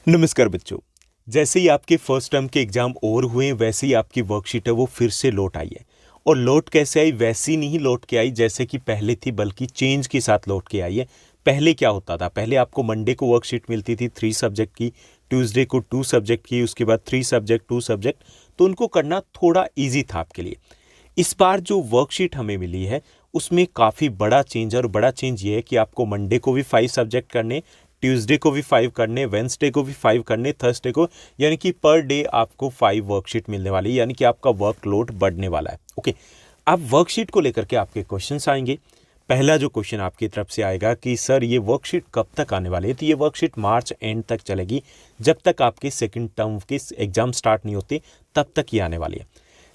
नमस्कार बच्चों। जैसे ही आपके फर्स्ट टर्म के एग्जाम ओवर हुए वैसे ही आपकी वर्कशीट है वो फिर से लौट आई है। और लौट कैसे आई? वैसी नहीं लौट के आई जैसे कि पहले थी, बल्कि चेंज के साथ लौट के आई है। पहले क्या होता था? पहले आपको मंडे को वर्कशीट मिलती थी 3 सब्जेक्ट की, ट्यूसडे को 2 सब्जेक्ट की, उसके बाद 3 सब्जेक्ट 2 सब्जेक्ट। तो उनको करना थोड़ा ईजी था आपके लिए। इस बार जो वर्कशीट हमें मिली है उसमें काफ़ी बड़ा चेंज है, और बड़ा चेंज ये है कि आपको मंडे को भी 5 सब्जेक्ट करने, ट्यूसडे को भी 5 करने, वेंसडे को भी 5 करने, थर्सडे को, यानी कि पर डे आपको 5 वर्कशीट मिलने वाली है, यानी कि आपका वर्कलोड बढ़ने वाला है। ओके, अब वर्कशीट को लेकर के आपके क्वेश्चंस आएंगे। पहला जो क्वेश्चन आपकी तरफ से आएगा कि सर ये वर्कशीट कब तक आने वाली है? तो ये वर्कशीट मार्च एंड तक चलेगी, जब तक आपके सेकंड टर्म के एग्जाम स्टार्ट नहीं होते तब तक ये आने वाली है।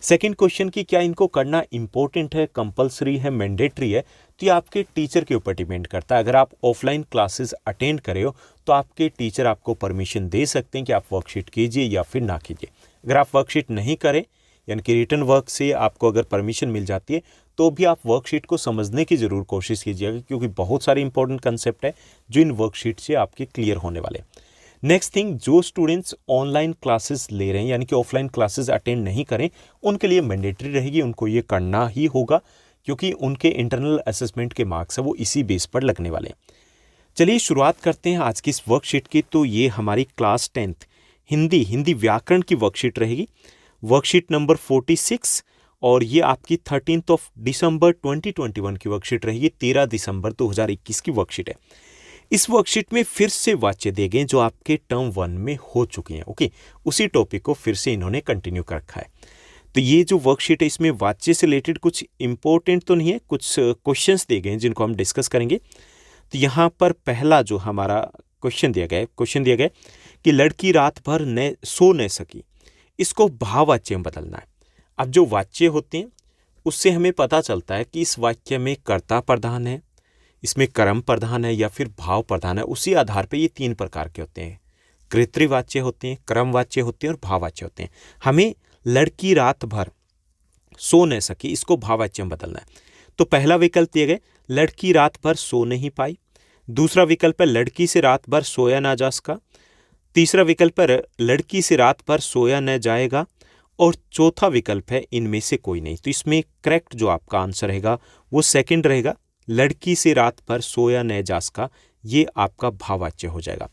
सेकंड क्वेश्चन की क्या इनको करना इंपॉर्टेंट है, कंपलसरी है, मैंडेटरी है? तो ये आपके टीचर के ऊपर डिपेंड करता है। अगर आप ऑफलाइन क्लासेस अटेंड कर रहे हो तो आपके टीचर आपको परमिशन दे सकते हैं कि आप वर्कशीट कीजिए या फिर ना कीजिए। अगर आप वर्कशीट नहीं करें, यानी कि रिटर्न वर्क से आपको अगर परमिशन मिल जाती है, तो भी आप वर्कशीट को समझने की ज़रूर कोशिश कीजिएगा, क्योंकि बहुत सारे इंपॉर्टेंट कंसेप्ट है जो इन वर्कशीट से आपके क्लियर होने वाले हैं। नेक्स्ट थिंग, जो स्टूडेंट्स ऑनलाइन क्लासेस ले रहे हैं यानी कि ऑफलाइन क्लासेस अटेंड नहीं करें, उनके लिए मैंडेटरी रहेगी, उनको ये करना ही होगा, क्योंकि उनके इंटरनल असेसमेंट के मार्क्स है वो इसी बेस पर लगने वाले हैं। चलिए शुरुआत करते हैं आज की इस वर्कशीट की। तो ये हमारी क्लास 10th हिंदी व्याकरण की वर्कशीट रहेगी, वर्कशीट नंबर 46, और ये आपकी 13 दिसंबर 2021 की वर्कशीट रहेगी। 13 दिसंबर 2021 की वर्कशीट है। इस वर्कशीट में फिर से वाच्य दिए गए जो आपके टर्म 1 में हो चुके हैं। ओके, उसी टॉपिक को फिर से इन्होंने कंटिन्यू कर रखा है। तो ये जो वर्कशीट है इसमें वाच्य से रिलेटेड कुछ इंपॉर्टेंट तो नहीं है, कुछ क्वेश्चंस दिए गए हैं जिनको हम डिस्कस करेंगे। तो यहाँ पर पहला जो हमारा क्वेश्चन दिया गया है कि लड़की रात भर न सो न सकी, इसको भाववाच्य में बदलना है। अब जो वाच्य होते हैं उससे हमें पता चलता है कि इस वाक्य में कर्ता प्रधान है, इसमें कर्म प्रधान है या फिर भाव प्रधान है। उसी आधार पे ये 3 प्रकार के होते हैं, कर्तृवाच्य होते हैं, क्रमवाच्य होते हैं और भाववाच्य होते हैं। हमें लड़की रात भर सो न सकी, इसको भाववाच्य में बदलना है। तो पहला विकल्प दिया गया, लड़की रात भर सो नहीं पाई। दूसरा विकल्प है, लड़की से रात भर सोया ना जा सका। तीसरा विकल्प है, लड़की से रात भर सोया न जाएगा। और चौथा विकल्प है, इनमें से कोई नहीं। तो इसमें करेक्ट जो आपका आंसर रहेगा वो सेकंड रहेगा, लड़की से रात भर सोया न जा सका। ये आपका भाववाच्य हो जाएगा।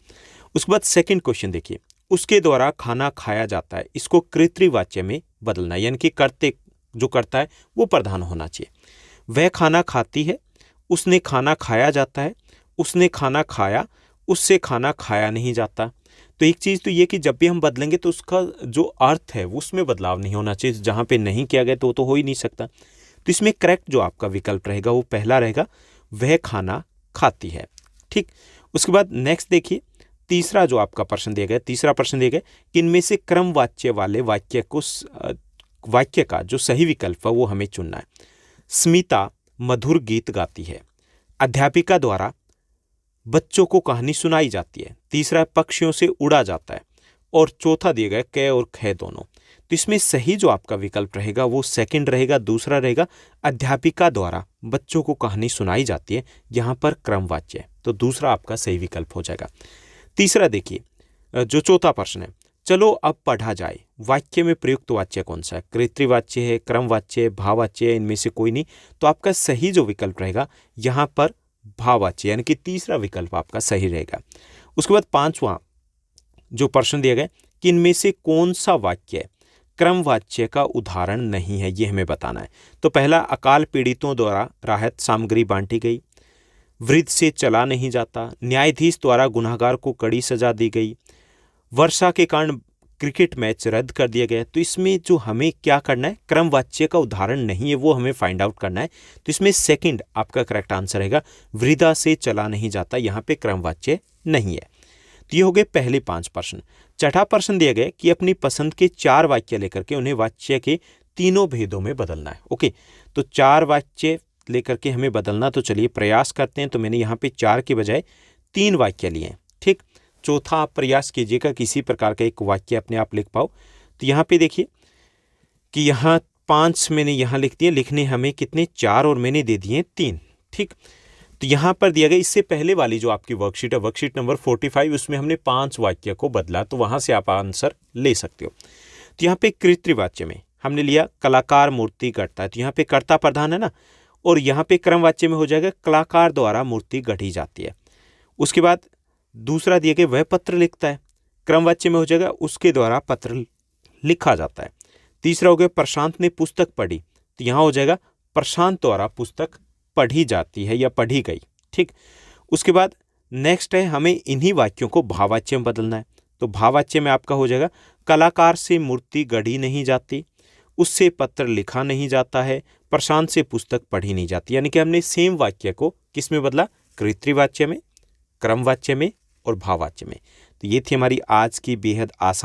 उसके बाद सेकंड क्वेश्चन देखिए, उसके द्वारा खाना खाया जाता है, इसको कर्तृवाच्य में बदलना है, यानी कि करते जो करता है वो प्रधान होना चाहिए। वह खाना खाती है, उसने खाना खाया जाता है, उसने खाना खाया, उससे खाना खाया नहीं जाता। तो एक चीज़ तो ये कि जब भी हम बदलेंगे तो उसका जो अर्थ है वो उसमें बदलाव नहीं होना चाहिए। जहाँ पे नहीं किया गया तो हो ही नहीं सकता। तो इसमें करेक्ट जो आपका विकल्प रहेगा वो पहला रहेगा, वह खाना खाती है। ठीक, उसके बाद नेक्स्ट देखिए, तीसरा जो आपका प्रश्न दिया गया, तीसरा प्रश्न दिया गया कि इनमें से क्रमवाच्य वाले वाक्य का जो सही विकल्प है वो हमें चुनना है। स्मिता मधुर गीत गाती है, अध्यापिका द्वारा बच्चों को कहानी सुनाई जाती है। तीसरा, पक्षियों से उड़ा जाता है। और चौथा दिया गया क और ख दोनों। तो इसमें सही जो आपका विकल्प रहेगा वो सेकंड रहेगा। दूसरा रहेगा, अध्यापिका द्वारा बच्चों को कहानी सुनाई जाती है, यहाँ पर क्रमवाच्य है, तो दूसरा आपका सही विकल्प हो जाएगा। तीसरा देखिए, जो चौथा प्रश्न है, चलो अब पढ़ा जाए, वाक्य में प्रयुक्त वाच्य कौन सा है? कर्तृवाच्य है, क्रमवाच्य है, भाववाच्य है, इनमें से कोई नहीं। तो आपका सही जो विकल्प रहेगा यहाँ पर भाववाच्य, यानी कि तीसरा विकल्प आपका सही रहेगा। उसके बाद पांचवा जो प्रश्न दिया गया कि इनमें से कौन सा वाक्य क्रमवाच्य का उदाहरण नहीं है, ये हमें बताना है। तो पहला, अकाल पीड़ितों द्वारा राहत सामग्री बांटी गई, वृद्ध से चला नहीं जाता, न्यायाधीश द्वारा गुनहगार को कड़ी सजा दी गई, वर्षा के कारण क्रिकेट मैच रद्द कर दिया गया। तो इसमें जो हमें क्या करना है, क्रमवाच्य का उदाहरण नहीं है वो हमें फाइंड आउट करना है। तो इसमें सेकंड आपका करेक्ट आंसर रहेगा, वृद्धा से चला नहीं जाता, यहाँ पे क्रमवाच्य नहीं है। तो ये हो गए पहले 5 प्रश्न। छठा प्रश्न दिया गया कि अपनी पसंद के 4 वाक्य लेकर के उन्हें वाच्य के तीनों भेदों में बदलना है। ओके, तो 4 वाक्य लेकर के हमें बदलना, तो चलिए प्रयास करते हैं। तो मैंने यहाँ पे 4 के बजाय 3 वाक्य लिए हैं। ठीक, चौथा आप प्रयास कीजिएगा किसी प्रकार का एक वाक्य अपने आप लिख पाओ। तो यहाँ पे देखिए कि यहाँ 5 मैंने यहाँ लिख दिए, लिखने हमें कितने 4 और मैंने दे दिए 3। ठीक, तो तो यहाँ पर दिया गया, इससे पहले वाली जो आपकी वर्कशीट है, वर्कशीट नंबर 45, उसमें हमने 5 वाक्य को बदला, तो वहाँ से आप आंसर ले सकते हो। तो यहाँ पे कृतवाच्य में हमने लिया कलाकार मूर्ति गढ़ता है, तो यहाँ पे कर्ता प्रधान है ना, और यहाँ पे क्रमवाच्य में हो जाएगा कलाकार द्वारा मूर्ति गढ़ी जाती है। उसके बाद दूसरा दिया गया वह पत्र लिखता है, क्रमवाच्य में हो जाएगा उसके द्वारा पत्र लिखा जाता है। तीसरा हो गया प्रशांत ने पुस्तक पढ़ी, तो यहाँ हो जाएगा प्रशांत द्वारा पुस्तक पढ़ी जाती है या पढ़ी गई। ठीक, उसके बाद नेक्स्ट है हमें इन्हीं वाक्यों को भाववाच्य में बदलना है। तो भाववाच्य में आपका हो जाएगा कलाकार से मूर्ति गढ़ी नहीं जाती, उससे पत्र लिखा नहीं जाता है, प्रशांत से पुस्तक पढ़ी नहीं जाती। यानी कि हमने सेम वाक्य को किस में बदला, कृतवाच्य में, क्रमवाच्य में और भाववाच्य में। तो ये थी हमारी आज की बेहद आसान